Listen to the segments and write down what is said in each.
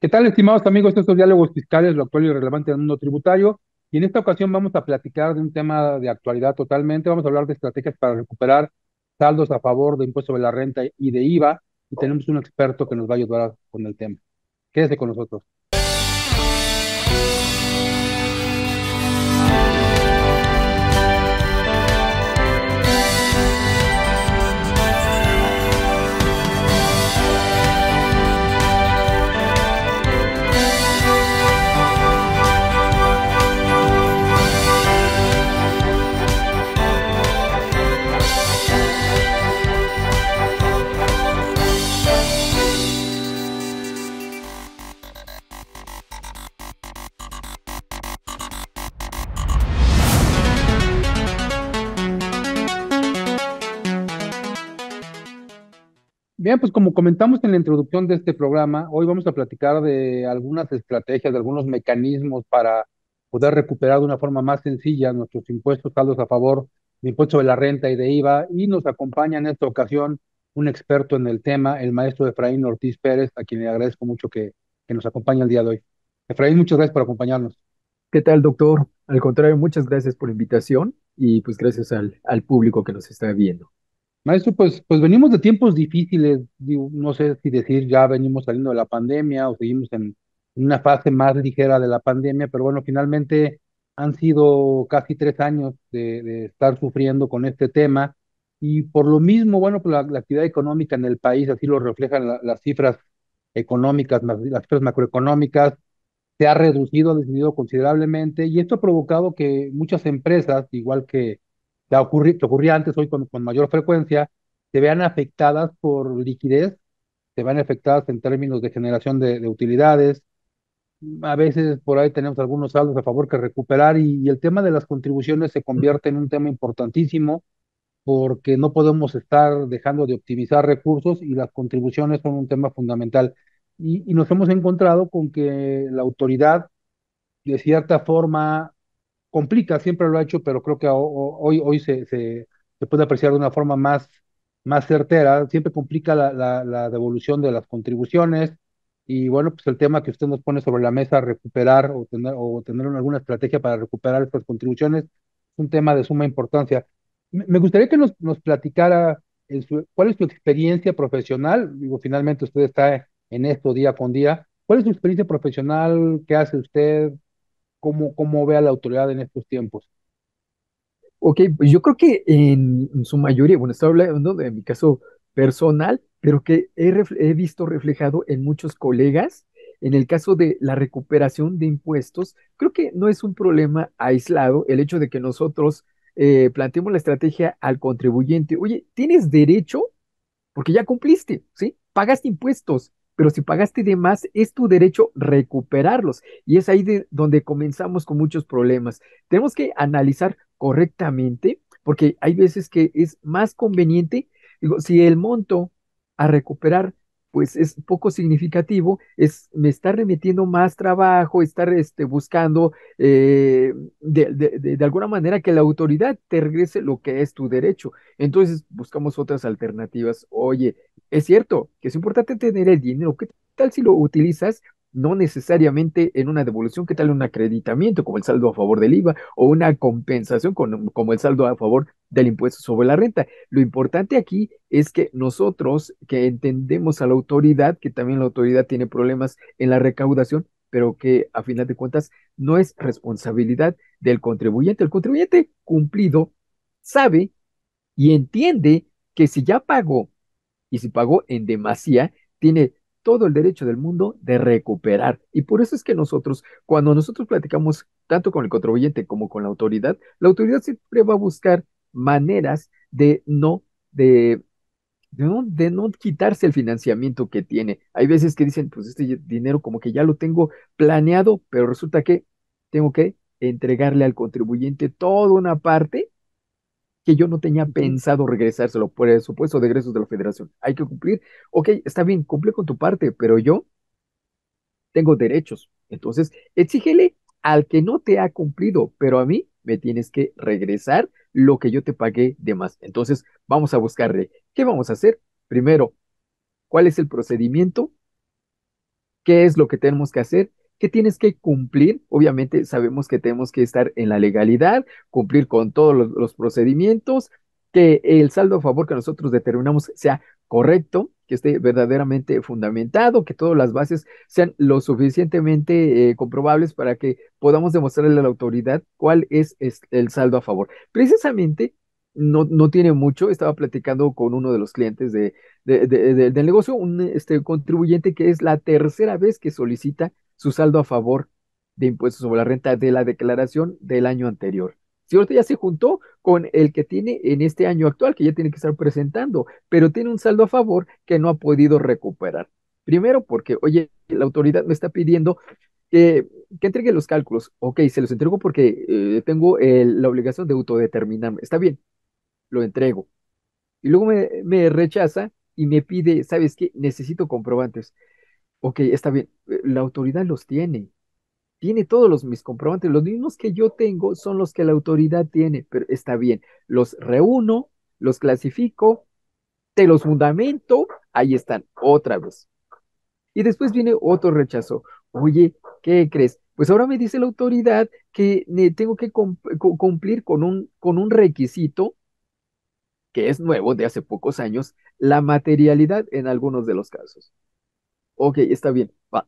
¿Qué tal, estimados amigos? Estos son diálogos fiscales, lo actual y relevante del mundo tributario. Y en esta ocasión vamos a platicar de un tema de actualidad totalmente. Vamos a hablar de estrategias para recuperar saldos a favor de impuesto sobre la renta y de IVA. Y tenemos un experto que nos va a ayudar con el tema. Quédese con nosotros. Bien, pues como comentamos en la introducción de este programa, hoy vamos a platicar de algunas estrategias, de algunos mecanismos para poder recuperar de una forma más sencilla nuestros impuestos, saldos a favor de impuesto de la renta y de IVA. Y nos acompaña en esta ocasión un experto en el tema, el maestro Efraín Ortiz Pérez, a quien le agradezco mucho que nos acompañe el día de hoy. Efraín, muchas gracias por acompañarnos. ¿Qué tal, doctor? Al contrario, muchas gracias por la invitación y pues gracias al público que nos está viendo. Maestro, pues venimos de tiempos difíciles, digo, no sé si decir ya venimos saliendo de la pandemia o seguimos en una fase más ligera de la pandemia, pero bueno, finalmente han sido casi 3 años de estar sufriendo con este tema y por lo mismo, bueno, pues la actividad económica en el país, así lo reflejan las cifras económicas, las cifras macroeconómicas, se ha reducido, ha disminuido considerablemente y esto ha provocado que muchas empresas, igual que ocurría antes, hoy con mayor frecuencia, se vean afectadas por liquidez, se vean afectadas en términos de generación de utilidades. A veces por ahí tenemos algunos saldos a favor que recuperar y el tema de las contribuciones se convierte en un tema importantísimo porque no podemos estar dejando de optimizar recursos y las contribuciones son un tema fundamental. Y nos hemos encontrado con que la autoridad de cierta forma complica, siempre lo ha hecho, pero creo que hoy se puede apreciar de una forma más certera, siempre complica la devolución de las contribuciones y bueno, pues el tema que usted nos pone sobre la mesa, recuperar o tener alguna estrategia para recuperar estas contribuciones, es un tema de suma importancia. Me gustaría que nos platicara cuál es su experiencia profesional, digo, finalmente usted está en esto día con día, ¿cuál es su experiencia profesional? ¿Qué hace usted? ¿Cómo ve a la autoridad en estos tiempos? Ok, pues yo creo que en su mayoría, bueno, estoy hablando de mi caso personal, pero que he visto reflejado en muchos colegas, en el caso de la recuperación de impuestos, creo que no es un problema aislado el hecho de que nosotros planteemos la estrategia al contribuyente. Oye, tienes derecho porque ya cumpliste, ¿sí? Pagaste impuestos, pero si pagaste de más, es tu derecho recuperarlos. Y es ahí donde comenzamos con muchos problemas. Tenemos que analizar correctamente, porque hay veces que es más conveniente, digo, si el monto a recuperar pues es poco significativo, me está remitiendo más trabajo, estar buscando de alguna manera que la autoridad te regrese lo que es tu derecho. Entonces buscamos otras alternativas. Oye, es cierto que es importante tener el dinero. ¿Qué tal si lo utilizas no necesariamente en una devolución? ¿Qué tal un acreditamiento como el saldo a favor del IVA o una compensación como el saldo a favor del impuesto sobre la renta? Lo importante aquí es que nosotros que entendemos a la autoridad, que también la autoridad tiene problemas en la recaudación, pero que a final de cuentas no es responsabilidad del contribuyente. El contribuyente cumplido sabe y entiende que si ya pagó y si pagó en demasía, tiene todo el derecho del mundo de recuperar. Y por eso es que nosotros, cuando nosotros platicamos tanto con el contribuyente como con la autoridad siempre va a buscar maneras de no quitarse el financiamiento que tiene. Hay veces que dicen, pues este dinero como que ya lo tengo planeado, pero resulta que tengo que entregarle al contribuyente toda una parte que yo no tenía Ujú. pensado regresárselo por el supuesto de egresos de la federación. Hay que cumplir. Ok, está bien, cumple con tu parte, pero yo tengo derechos. Entonces, exígele al que no te ha cumplido, pero a mí me tienes que regresar lo que yo te pagué de más. Entonces, vamos a buscarle. ¿Qué vamos a hacer? Primero, ¿cuál es el procedimiento? ¿Qué es lo que tenemos que hacer? ¿Qué tienes que cumplir? Obviamente sabemos que tenemos que estar en la legalidad, cumplir con todos los procedimientos, que el saldo a favor que nosotros determinamos sea correcto, que esté verdaderamente fundamentado, que todas las bases sean lo suficientemente comprobables para que podamos demostrarle a la autoridad cuál es el saldo a favor. Precisamente, no tiene mucho, estaba platicando con uno de los clientes del negocio, un contribuyente que es la tercera vez que solicita su saldo a favor de impuestos sobre la renta de la declaración del año anterior. Si ahorita ya se juntó con el que tiene en este año actual, que ya tiene que estar presentando, pero tiene un saldo a favor que no ha podido recuperar. Primero porque, oye, la autoridad me está pidiendo que entregue los cálculos. Ok, se los entrego porque tengo la obligación de autodeterminarme. Está bien, lo entrego. Y luego me rechaza y me pide, ¿sabes qué? Necesito comprobantes. Ok, está bien, la autoridad los tiene todos mis comprobantes, los mismos que yo tengo son los que la autoridad tiene, pero está bien, los reúno, los clasifico, te los fundamento, ahí están, otra vez. Y después viene otro rechazo. Oye, ¿qué crees? Pues ahora me dice la autoridad que tengo que cumplir con un requisito que es nuevo de hace pocos años, la materialidad en algunos de los casos. Ok, está bien, va,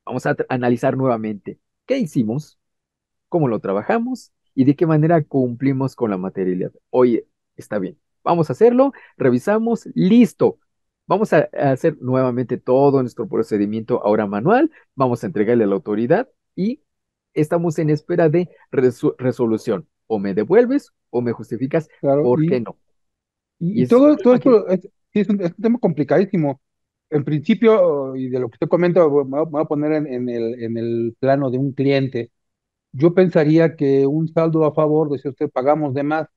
vamos a analizar nuevamente qué hicimos, cómo lo trabajamos y de qué manera cumplimos con la materialidad. Oye, está bien, vamos a hacerlo, revisamos, listo. Vamos a hacer nuevamente todo nuestro procedimiento ahora manual, vamos a entregarle a la autoridad y estamos en espera de resolución. O me devuelves o me justificas Claro, por qué no. Y y es un todo tema que, esto sí, es un tema complicadísimo. En principio, y de lo que usted comenta, me voy a poner en el plano de un cliente. Yo pensaría que un saldo a favor, decía usted, pagamos de más.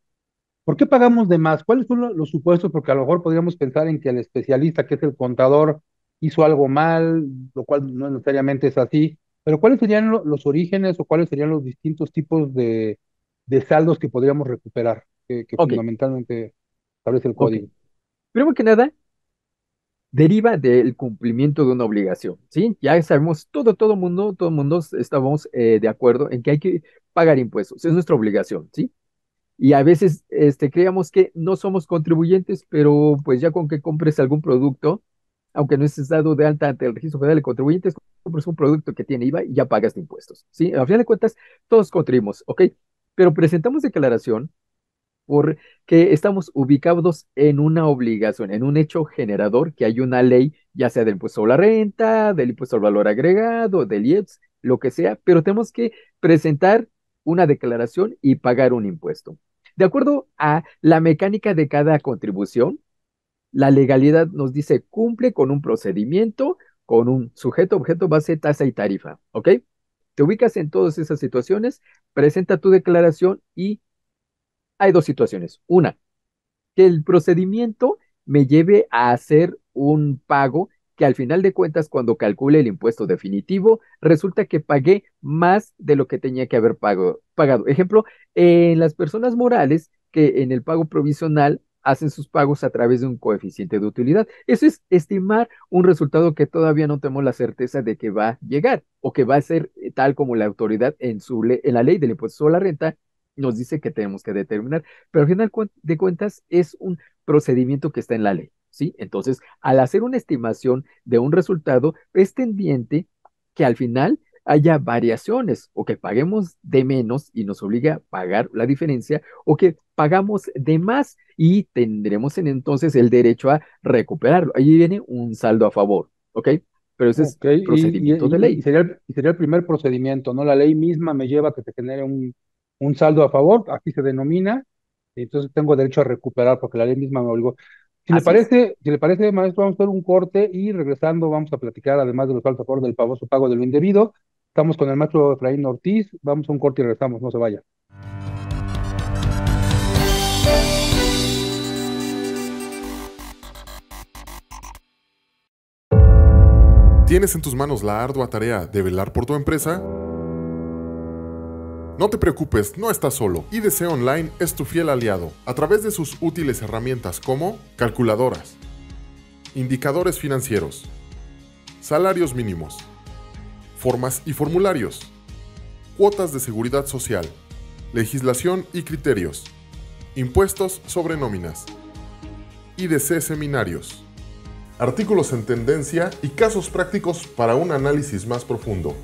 ¿Por qué pagamos de más? ¿Cuáles son los supuestos? Porque a lo mejor podríamos pensar en que el especialista, que es el contador, hizo algo mal, lo cual no necesariamente es así. Pero ¿cuáles serían los orígenes o cuáles serían los distintos tipos de saldos que podríamos recuperar, que ok, fundamentalmente establece el ok. código? Primero que nada, deriva del cumplimiento de una obligación, ¿sí? Ya sabemos, todo mundo estamos de acuerdo en que hay que pagar impuestos, es nuestra obligación, ¿sí? Y a veces creíamos que no somos contribuyentes, pero pues ya con que compres algún producto, aunque no estés dado de alta ante el Registro Federal de Contribuyentes, compras un producto que tiene IVA y ya pagas impuestos, ¿sí? A final de cuentas, todos contribuimos, ¿ok? Pero presentamos declaración porque estamos ubicados en una obligación, en un hecho generador, que hay una ley, ya sea del impuesto a la renta, del impuesto al valor agregado, del IEPS, lo que sea, pero tenemos que presentar una declaración y pagar un impuesto. De acuerdo a la mecánica de cada contribución, la legalidad nos dice cumple con un procedimiento, con un sujeto, objeto, base, tasa y tarifa, ¿ok? Te ubicas en todas esas situaciones, presenta tu declaración y hay dos situaciones. Una, que el procedimiento me lleve a hacer un pago que al final de cuentas, cuando calcule el impuesto definitivo, resulta que pagué más de lo que tenía que haber pagado. Ejemplo, en las personas morales que en el pago provisional hacen sus pagos a través de un coeficiente de utilidad. Eso es estimar un resultado que todavía no tenemos la certeza de que va a llegar o que va a ser tal como la autoridad en la ley del impuesto sobre la renta nos dice que tenemos que determinar, pero al final de cuentas es un procedimiento que está en la ley, ¿sí? Entonces, al hacer una estimación de un resultado, es tendiente que al final haya variaciones o que paguemos de menos y nos obliga a pagar la diferencia o que pagamos de más y tendremos entonces el derecho a recuperarlo. Allí viene un saldo a favor, ¿ok? Pero ese es Ok, procedimiento de y ley. sería y sería el primer procedimiento, ¿no? La ley misma me lleva a que se genere un saldo a favor, así se denomina, y entonces tengo derecho a recuperar porque la ley misma me obligó. Así es. Si le parece, maestro, vamos a hacer un corte y regresando vamos a platicar, además de los saldos a favor del famoso pago de lo indebido. Estamos con el maestro Efraín Ortiz, vamos a un corte y regresamos, no se vaya. ¿Tienes en tus manos la ardua tarea de velar por tu empresa? No te preocupes, no estás solo. IDC Online es tu fiel aliado a través de sus útiles herramientas como calculadoras, indicadores financieros, salarios mínimos, formas y formularios, cuotas de seguridad social, legislación y criterios, impuestos sobre nóminas, IDC seminarios, artículos en tendencia y casos prácticos para un análisis más profundo.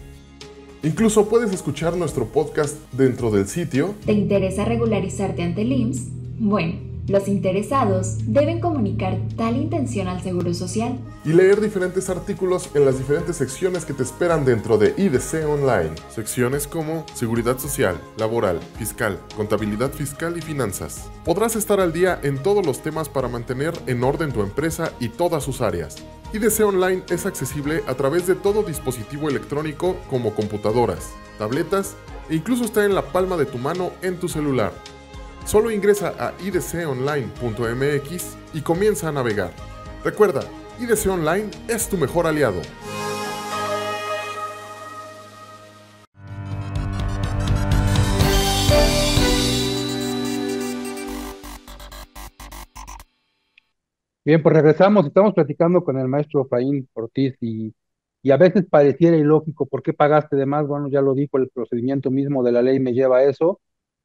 Incluso puedes escuchar nuestro podcast dentro del sitio. ¿Te interesa regularizarte ante el IMSS? Bueno, los interesados deben comunicar tal intención al Seguro Social Y leer diferentes artículos en las diferentes secciones que te esperan dentro de IDC Online. Secciones como Seguridad Social, Laboral, Fiscal, Contabilidad Fiscal y Finanzas. Podrás estar al día en todos los temas para mantener en orden tu empresa y todas sus áreas. IDC Online es accesible a través de todo dispositivo electrónico como computadoras, tabletas e incluso está en la palma de tu mano en tu celular. Solo ingresa a idconline.mx y comienza a navegar. Recuerda, IDC Online es tu mejor aliado. Bien, pues regresamos, estamos platicando con el maestro Efraín Ortiz y a veces pareciera ilógico, ¿por qué pagaste de más? Bueno, ya lo dijo, el procedimiento mismo de la ley me lleva a eso.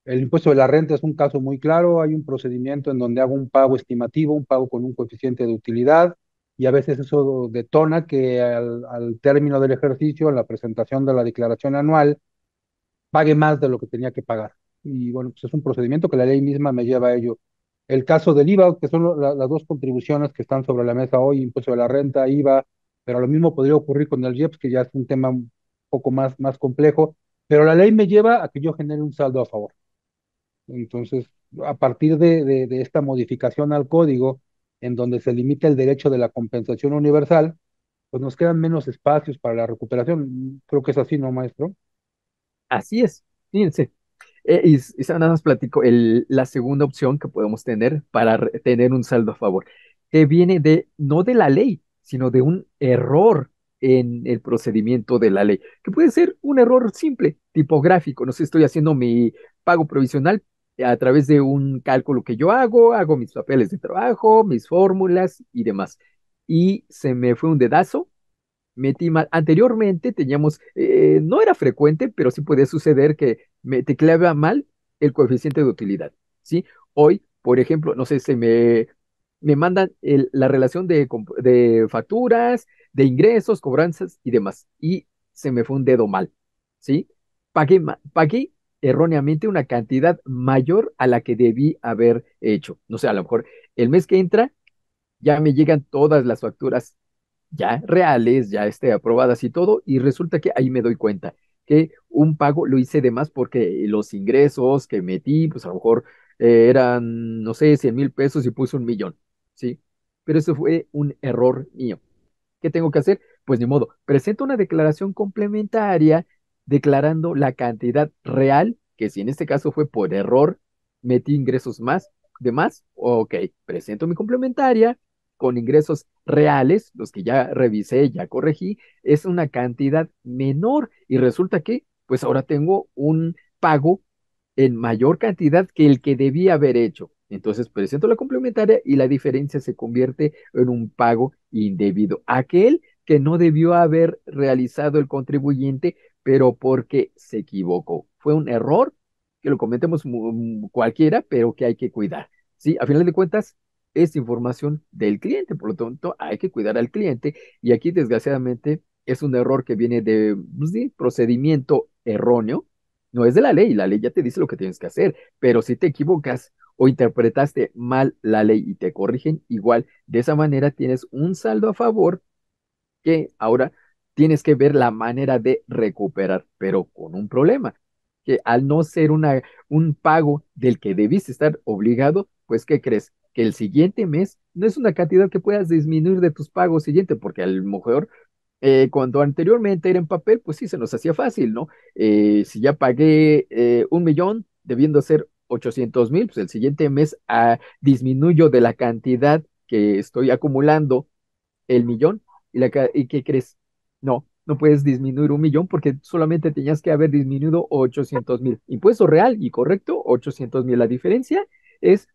El impuesto de la renta es un caso muy claro, hay un procedimiento en donde hago un pago estimativo, un pago con un coeficiente de utilidad, y a veces eso detona que al término del ejercicio, en la presentación de la declaración anual, pague más de lo que tenía que pagar. Y bueno, pues es un procedimiento que la ley misma me lleva a ello. El caso del IVA, que son las dos contribuciones que están sobre la mesa hoy, impuesto de la renta, IVA, pero lo mismo podría ocurrir con el IEPS, que ya es un tema un poco más complejo, pero la ley me lleva a que yo genere un saldo a favor. Entonces, a partir de esta modificación al código, en donde se limita el derecho de la compensación universal, pues nos quedan menos espacios para la recuperación. Creo que es así, ¿no, maestro? Así es, fíjense. Nada más platico la segunda opción que podemos tener para tener un saldo a favor, que viene no de la ley, sino de un error en el procedimiento de la ley, que puede ser un error simple, tipográfico. No sé, estoy haciendo mi pago provisional a través de un cálculo que yo hago mis papeles de trabajo, mis fórmulas y demás. Y se me fue un dedazo, metí mal. Anteriormente teníamos, no era frecuente, pero sí podía suceder que me tecleaba mal el coeficiente de utilidad, ¿sí? Hoy, por ejemplo, no sé, me mandan la relación de facturas, de ingresos, cobranzas y demás, y se me fue un dedo mal, ¿sí? Pagué erróneamente una cantidad mayor a la que debí haber hecho. No sé, a lo mejor el mes que entra ya me llegan todas las facturas ya reales, ya aprobadas y todo, y resulta que ahí me doy cuenta que un pago lo hice de más porque los ingresos que metí, pues a lo mejor eran, no sé, 100,000 pesos y puse 1,000,000, ¿sí? Pero eso fue un error mío. ¿Qué tengo que hacer? Pues ni modo, presento una declaración complementaria declarando la cantidad real, que si en este caso fue por error, metí ingresos de más, ok, presento mi complementaria con ingresos reales, los que ya revisé, ya corregí, es una cantidad menor y resulta que, pues ahora tengo un pago en mayor cantidad que el que debía haber hecho. Entonces presento la complementaria y la diferencia se convierte en un pago indebido. Aquel que no debió haber realizado el contribuyente, pero porque se equivocó. Fue un error que lo cometemos cualquiera, pero que hay que cuidar. Sí, a final de cuentas, es información del cliente, por lo tanto, hay que cuidar al cliente. Y aquí, desgraciadamente, es un error que viene pues, de procedimiento erróneo, no es de la ley ya te dice lo que tienes que hacer, pero si te equivocas o interpretaste mal la ley y te corrigen, igual de esa manera tienes un saldo a favor que ahora tienes que ver la manera de recuperar, pero con un problema, que al no ser un pago del que debiste estar obligado, pues ¿qué crees? Que el siguiente mes no es una cantidad que puedas disminuir de tus pagos siguientes, porque a lo mejor cuando anteriormente era en papel, pues sí se nos hacía fácil, ¿no? Si ya pagué 1,000,000, debiendo ser 800,000, pues el siguiente mes disminuyo de la cantidad que estoy acumulando el millón. ¿Y qué crees? No puedes disminuir 1,000,000 porque solamente tenías que haber disminuido 800,000. Impuesto real y correcto, 800,000. La diferencia es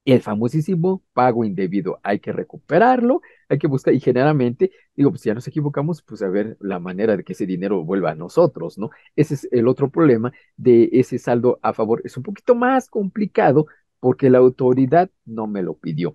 El famosísimo pago indebido, hay que recuperarlo, hay que buscar, y generalmente, digo, pues si ya nos equivocamos, pues a ver la manera de que ese dinero vuelva a nosotros, ¿no? Ese es el otro problema de ese saldo a favor. Es un poquito más complicado porque la autoridad no me lo pidió,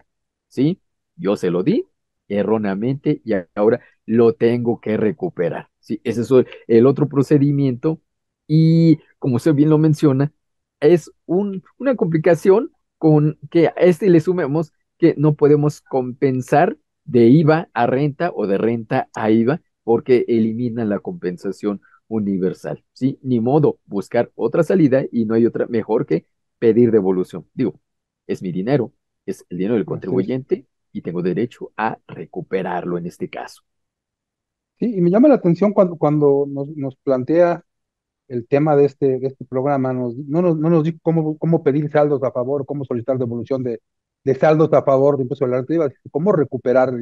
¿sí? Yo se lo di erróneamente y ahora lo tengo que recuperar, ¿sí? Ese es el otro procedimiento y como usted bien lo menciona, es una complicación con que a este le sumemos que no podemos compensar de IVA a renta o de renta a IVA porque eliminan la compensación universal, ¿sí? Ni modo, buscar otra salida y no hay otra mejor que pedir devolución. Digo, es mi dinero, es el dinero del Así es. contribuyente y tengo derecho a recuperarlo en este caso. Sí, y me llama la atención cuando nos plantea el tema de este programa, no nos dijo cómo pedir saldos a favor, cómo solicitar devolución de saldos a favor de impuesto a la renta IVA, cómo recuperar,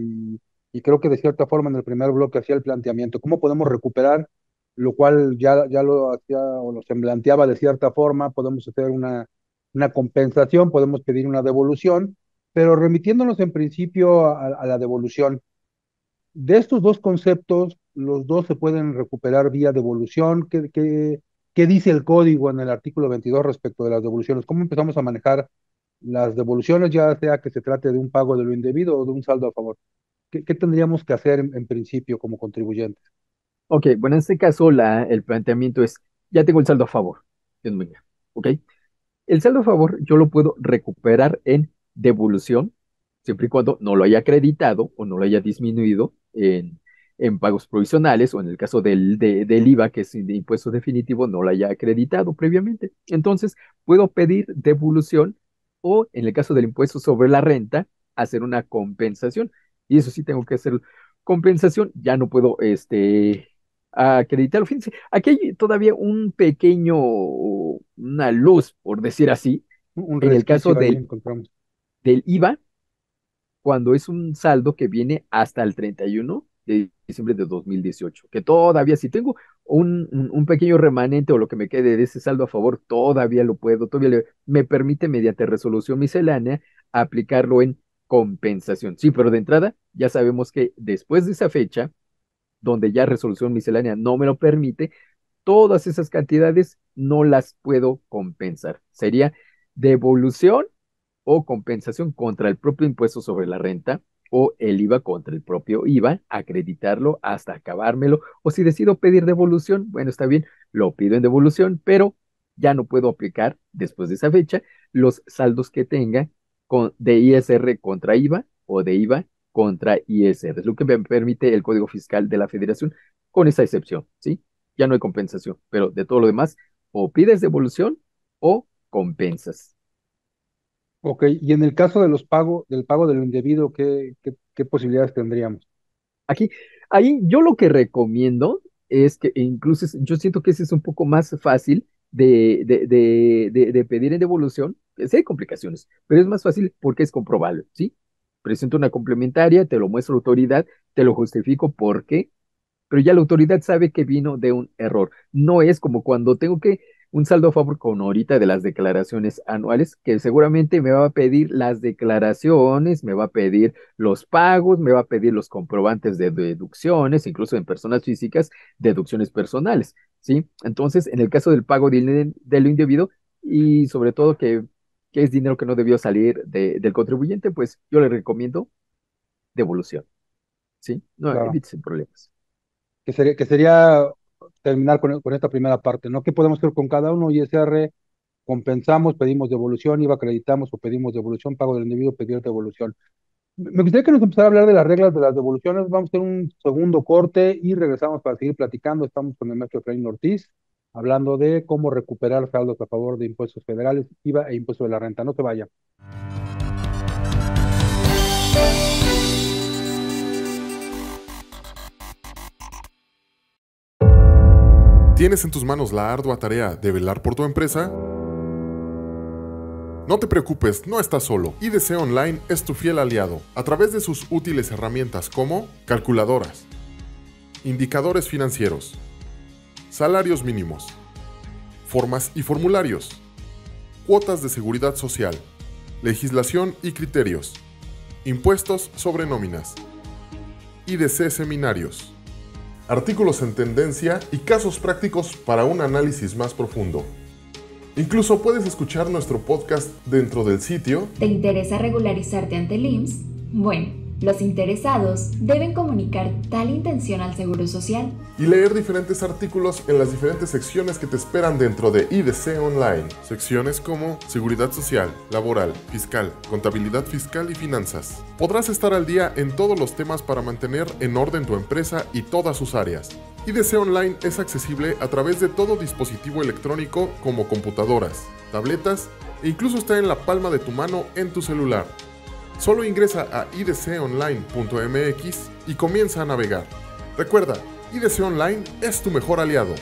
y creo que de cierta forma en el primer bloque hacía el planteamiento, cómo podemos recuperar, lo cual ya lo hacía o lo semblanteaba de cierta forma, podemos hacer una compensación, podemos pedir una devolución, pero remitiéndonos en principio a la devolución. De estos dos conceptos, los dos se pueden recuperar vía devolución. ¿Qué dice el código en el artículo 22 respecto de las devoluciones? ¿Cómo empezamos a manejar las devoluciones, ya sea que se trate de un pago de lo indebido o de un saldo a favor? ¿Qué tendríamos que hacer en principio como contribuyentes? Ok, bueno, en este caso el planteamiento es, ya tengo el saldo a favor, Dios mío, ¿ok? El saldo a favor yo lo puedo recuperar en devolución, siempre y cuando no lo haya acreditado o no lo haya disminuido en pagos provisionales o en el caso del IVA, que es de impuesto definitivo, no lo haya acreditado previamente. Entonces, puedo pedir devolución o en el caso del impuesto sobre la renta, hacer una compensación. Y eso sí tengo que hacer compensación, ya no puedo acreditarlo. Fíjense, aquí hay todavía una luz, por decir así, Un en el caso resquicio ahí encontramos. del IVA, cuando es un saldo que viene hasta el 31 de diciembre de 2018, que todavía si tengo un pequeño remanente o lo que me quede de ese saldo a favor, todavía lo puedo, me permite mediante resolución miscelánea aplicarlo en compensación. Sí, pero de entrada ya sabemos que después de esa fecha, donde ya resolución miscelánea no me lo permite, todas esas cantidades no las puedo compensar. Sería devolución o compensación contra el propio impuesto sobre la renta o el IVA contra el propio IVA, acreditarlo hasta acabármelo. O si decido pedir devolución, bueno, está bien, lo pido en devolución, pero ya no puedo aplicar después de esa fecha los saldos que tenga de ISR contra IVA o de IVA contra ISR. Es lo que me permite el Código Fiscal de la Federación, con esa excepción, ¿sí? Ya no hay compensación, pero de todo lo demás, o pides devolución o compensas. Ok, y en el caso de del pago de lo indebido, ¿qué posibilidades tendríamos? Aquí, ahí yo lo que recomiendo es que incluso yo siento que ese es un poco más fácil de pedir en devolución. Sí hay complicaciones, pero es más fácil porque es comprobable, ¿sí? Presento una complementaria, te lo muestro a la autoridad, te lo justifico por qué, pero ya la autoridad sabe que vino de un error. No es como cuando tengo que un saldo a favor con ahorita de las declaraciones anuales, que seguramente me va a pedir las declaraciones, me va a pedir los pagos, me va a pedir los comprobantes de deducciones, incluso en personas físicas, deducciones personales, ¿sí? Entonces, en el caso del pago de lo indebido y sobre todo que es dinero que no debió salir del contribuyente, pues yo le recomiendo devolución, ¿sí? No, Claro. evite problemas. Que sería terminar con esta primera parte, ¿no? ¿Qué podemos hacer con cada uno? ISR, compensamos, pedimos devolución, IVA acreditamos o pedimos devolución, pago del individuo, pedir devolución. Me gustaría que nos empezara a hablar de las reglas de las devoluciones. Vamos a hacer un segundo corte y regresamos para seguir platicando. Estamos con el maestro Efraín Ortiz, hablando de cómo recuperar saldos a favor de impuestos federales, IVA e impuesto de la renta. No se vaya. ¿Tienes en tus manos la ardua tarea de velar por tu empresa? No te preocupes, no estás solo. IDC Online es tu fiel aliado a través de sus útiles herramientas como calculadoras, indicadores financieros, salarios mínimos, formas y formularios, cuotas de seguridad social, legislación y criterios, impuestos sobre nóminas, IDC seminarios, artículos en tendencia y casos prácticos para un análisis más profundo. Incluso puedes escuchar nuestro podcast dentro del sitio. ¿Te interesa regularizarte ante el IMSS? Bueno, los interesados deben comunicar tal intención al Seguro Social Y leer diferentes artículos en las diferentes secciones que te esperan dentro de IDC Online. Secciones como Seguridad Social, Laboral, Fiscal, Contabilidad Fiscal y Finanzas. Podrás estar al día en todos los temas para mantener en orden tu empresa y todas sus áreas. IDC Online es accesible a través de todo dispositivo electrónico como computadoras, tabletas e incluso está en la palma de tu mano en tu celular. Solo ingresa a idconline.mx y comienza a navegar. Recuerda, IDC Online es tu mejor aliado.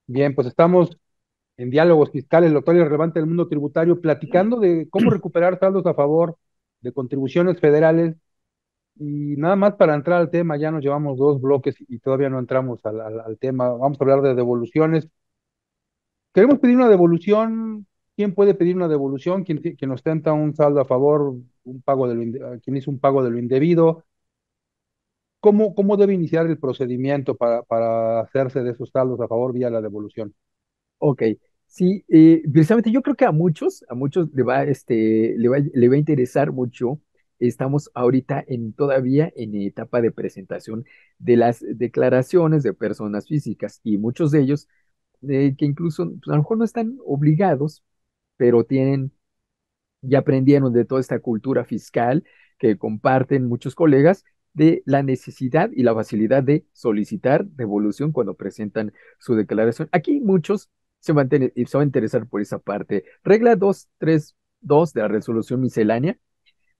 Bien, pues estamos en diálogos fiscales, lo actual y relevante del mundo tributario, platicando de cómo recuperar saldos a favor de contribuciones federales. Y nada más para entrar al tema, ya nos llevamos dos bloques y todavía no entramos al tema. Vamos a hablar de devoluciones. Queremos pedir una devolución. ¿Quién puede pedir una devolución? ¿Quién ostenta un saldo a favor, un pago quien hizo un pago de lo indebido? ¿Cómo debe iniciar el procedimiento para hacerse de esos saldos a favor vía la devolución? Ok, sí, precisamente yo creo que a muchos le va a interesar mucho. Estamos ahorita todavía en etapa de presentación de las declaraciones de personas físicas y muchos de ellos que incluso pues, a lo mejor no están obligados, pero ya aprendieron de toda esta cultura fiscal que comparten muchos colegas de la necesidad y la facilidad de solicitar devolución cuando presentan su declaración. Aquí muchos se van a interesar por esa parte. Regla 232 de la resolución miscelánea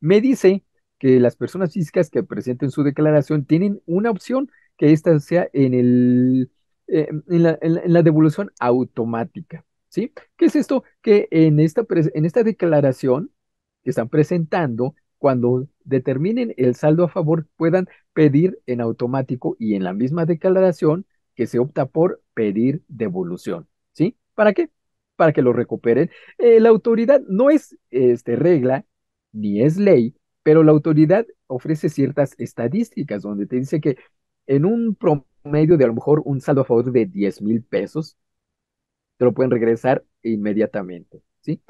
me dice que las personas físicas que presenten su declaración tienen una opción que esta sea en la devolución automática, ¿sí? ¿Qué es esto? Que en esta declaración que están presentando, cuando determinen el saldo a favor, puedan pedir en automático y en la misma declaración que se opta por pedir devolución, ¿sí? ¿Para qué? Para que lo recuperen. La autoridad no es regla ni es ley, pero la autoridad ofrece ciertas estadísticas donde te dice que en un promedio de a lo mejor un saldo a favor de 10,000 pesos, te lo pueden regresar inmediatamente, ¿sí?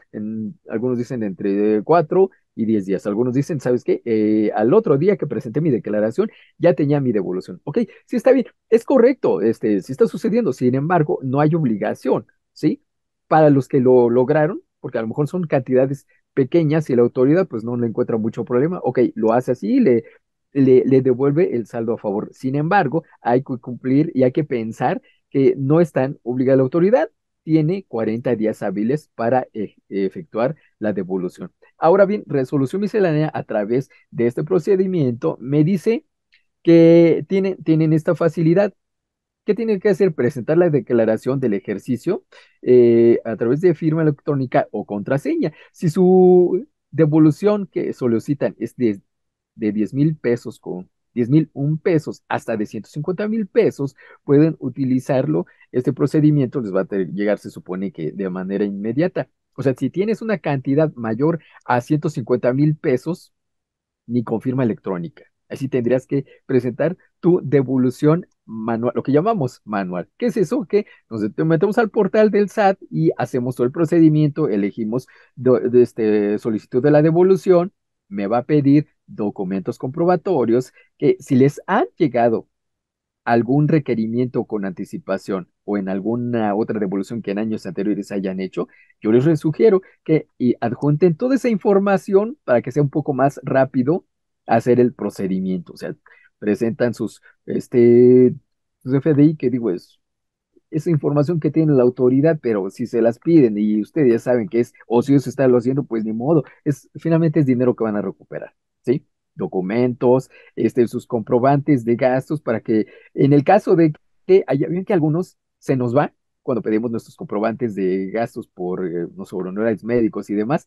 Algunos dicen entre 4 y 10 días. Algunos dicen, ¿sabes qué? Al otro día que presenté mi declaración, ya tenía mi devolución. Ok, sí está bien, es correcto, sí está sucediendo. Sin embargo, no hay obligación, ¿sí? Para los que lo lograron, porque a lo mejor son cantidades pequeñas y la autoridad pues no le encuentra mucho problema. Ok, lo hace así, le devuelve el saldo a favor. Sin embargo, hay que cumplir y hay que pensar que no están obligada la autoridad, tiene 40 días hábiles para efectuar la devolución. Ahora bien, resolución miscelánea a través de este procedimiento me dice que tienen esta facilidad. ¿Qué tienen que hacer? Presentar la declaración del ejercicio a través de firma electrónica o contraseña. Si su devolución que solicitan es de 10,000 pesos con 10,001 pesos hasta de 150,000 pesos, pueden utilizarlo. Este procedimiento les va a llegar, se supone que de manera inmediata. O sea, si tienes una cantidad mayor a 150,000 pesos, ni con firma electrónica. Así tendrías que presentar tu devolución manual, lo que llamamos manual. ¿Qué es eso? Que nos metemos al portal del SAT y hacemos todo el procedimiento, elegimos solicitud de la devolución, me va a pedir documentos comprobatorios que si les han llegado algún requerimiento con anticipación o en alguna otra devolución que en años anteriores hayan hecho, yo les sugiero que adjunten toda esa información para que sea un poco más rápido hacer el procedimiento. O sea, presentan sus FDI, que digo, es esa información que tiene la autoridad, pero si se las piden y ustedes ya saben que es ocioso estarlo haciendo, pues ni modo, finalmente es dinero que van a recuperar, ¿sí? Documentos, sus comprobantes de gastos para que en el caso de que haya bien que algunos se nos va cuando pedimos nuestros comprobantes de gastos por no sé, honorarios médicos y demás,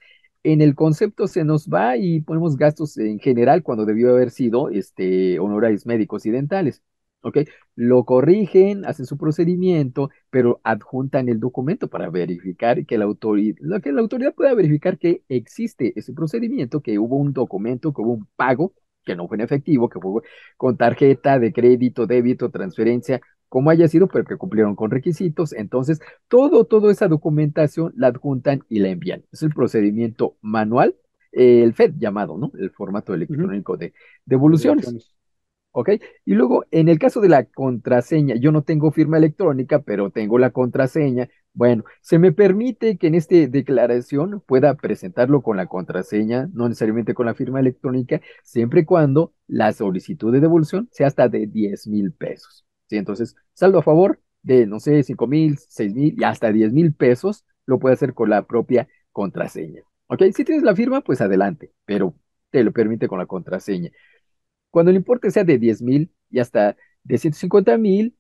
en el concepto se nos va y ponemos gastos en general cuando debió haber sido honorarios médicos y dentales. ¿Ok? Lo corrigen, hacen su procedimiento, pero adjuntan el documento para verificar que la autoridad pueda verificar que existe ese procedimiento, que hubo un documento, que hubo un pago, que no fue en efectivo, que fue con tarjeta de crédito, débito, transferencia, como haya sido, pero que cumplieron con requisitos. Entonces, toda esa documentación la adjuntan y la envían. Es el procedimiento manual, el FED llamado, ¿no? El formato Ujú. electrónico de devoluciones. Devoluciones. ¿Ok? Y luego, en el caso de la contraseña, yo no tengo firma electrónica, pero tengo la contraseña. Bueno, se me permite que en esta declaración pueda presentarlo con la contraseña, no necesariamente con la firma electrónica, siempre y cuando la solicitud de devolución sea hasta de 10,000 pesos. ¿Sí? Entonces, saldo a favor de, no sé, 5,000, 6,000 y hasta 10,000 pesos, lo puede hacer con la propia contraseña. ¿Ok? Si tienes la firma, pues adelante, pero te lo permite con la contraseña. Cuando el importe sea de 10,000 y hasta de 150,000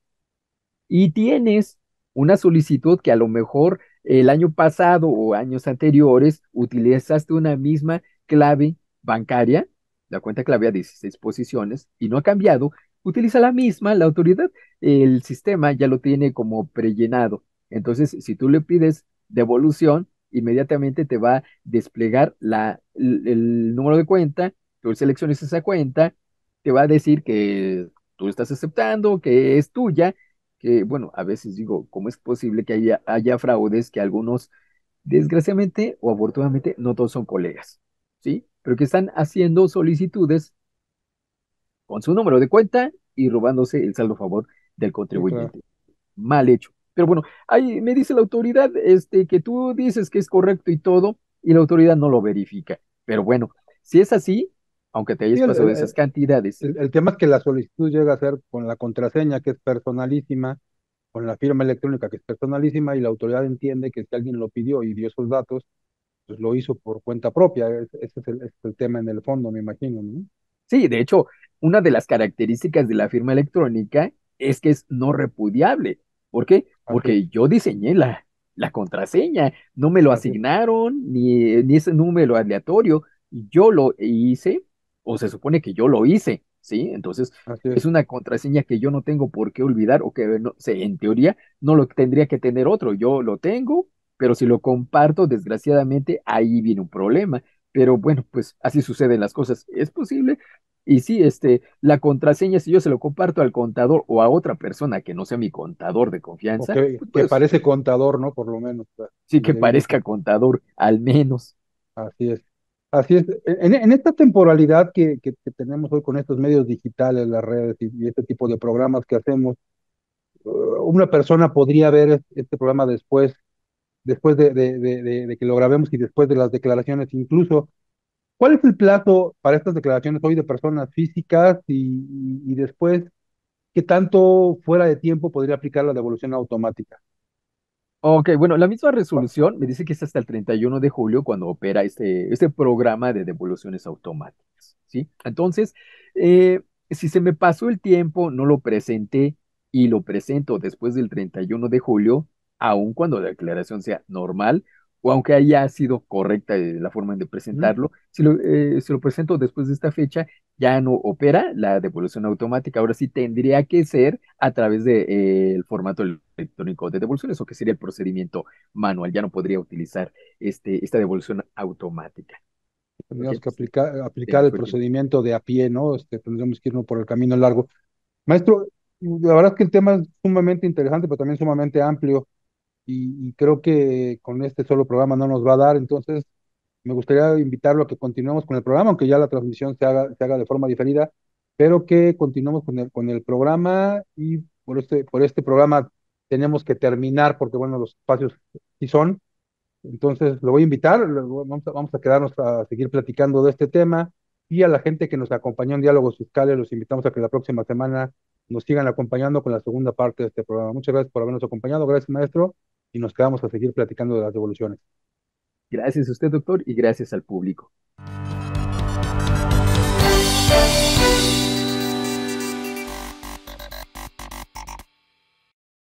y tienes una solicitud que a lo mejor el año pasado o años anteriores utilizaste una misma clave bancaria, la cuenta clave a 16 posiciones y no ha cambiado, utiliza la misma, la autoridad, el sistema ya lo tiene como prellenado. Entonces, si tú le pides devolución, inmediatamente te va a desplegar el número de cuenta, tú selecciones esa cuenta, te va a decir que tú estás aceptando, que es tuya, que, bueno, a veces digo, ¿cómo es posible que haya fraudes que algunos, desgraciadamente o afortunadamente, no todos son colegas, ¿sí? Pero que están haciendo solicitudes con su número de cuenta y robándose el saldo a favor del Sí, claro. contribuyente. Mal hecho. Pero bueno, ahí me dice la autoridad, que tú dices que es correcto y todo, y la autoridad no lo verifica. Pero bueno, si es así, aunque te Sí, hayas pasado de esas cantidades. el tema es que la solicitud llega a ser con la contraseña, que es personalísima, con la firma electrónica, que es personalísima, y la autoridad entiende que si alguien lo pidió y dio esos datos, pues lo hizo por cuenta propia. Ese es el tema en el fondo, me imagino, ¿no? Sí, de hecho, una de las características de la firma electrónica es que es no repudiable. ¿Por qué? Así es, Porque yo diseñé la contraseña, no me lo así es, asignaron, ni ese número aleatorio, yo lo hice, o se supone que yo lo hice, ¿sí? Entonces, así es. es una contraseña que yo no tengo por qué olvidar, o que no, sé, en teoría no lo tendría que tener otro, yo lo tengo, pero si lo comparto, desgraciadamente, ahí viene un problema. Pero bueno, pues así suceden las cosas. Es posible y sí, la contraseña, si yo se lo comparto al contador o a otra persona que no sea mi contador de O confianza, que pues parece contador, ¿no? Por lo menos, sí que diríamos. parezca contador, al menos. Así es. Así es. En esta temporalidad que tenemos hoy con estos medios digitales, las redes y este tipo de programas que hacemos, una persona podría ver este programa después de que lo grabemos y después de las declaraciones incluso. ¿Cuál es el plazo para estas declaraciones hoy de personas físicas y después qué tanto fuera de tiempo podría aplicar la devolución automática? Ok, bueno, la misma resolución me dice que es hasta el 31 de julio cuando opera este programa de devoluciones automáticas, ¿sí? Entonces, si se me pasó el tiempo, no lo presenté y lo presento después del 31 de julio, aun cuando la declaración sea normal o aunque haya sido correcta la forma de Ujú. presentarlo, si lo presento después de esta fecha, ya no opera la devolución automática. Ahora sí tendría que ser a través del formato electrónico de devoluciones, o que sería el procedimiento manual. Ya no podría utilizar esta devolución automática. ¿Ok? Tendríamos que aplicar Tenga el su tiempo. procedimiento de a pie, ¿no? Tendríamos que irnos por el camino largo. Maestro, la verdad es que el tema es sumamente interesante, pero también sumamente amplio, y creo que con este solo programa no nos va a dar, entonces me gustaría invitarlo a que continuemos con el programa, aunque ya la transmisión se haga de forma diferida, pero que continuemos con el programa, y por este programa tenemos que terminar porque, bueno, los espacios sí son. Entonces, lo voy a invitar, vamos a quedarnos a seguir platicando de este tema, y a la gente que nos acompañó en Diálogos Fiscales, los invitamos a que la próxima semana nos sigan acompañando con la segunda parte de este programa. Muchas gracias por habernos acompañado, gracias, maestro, y nos quedamos a seguir platicando de las devoluciones. Gracias a usted, doctor, y gracias al público.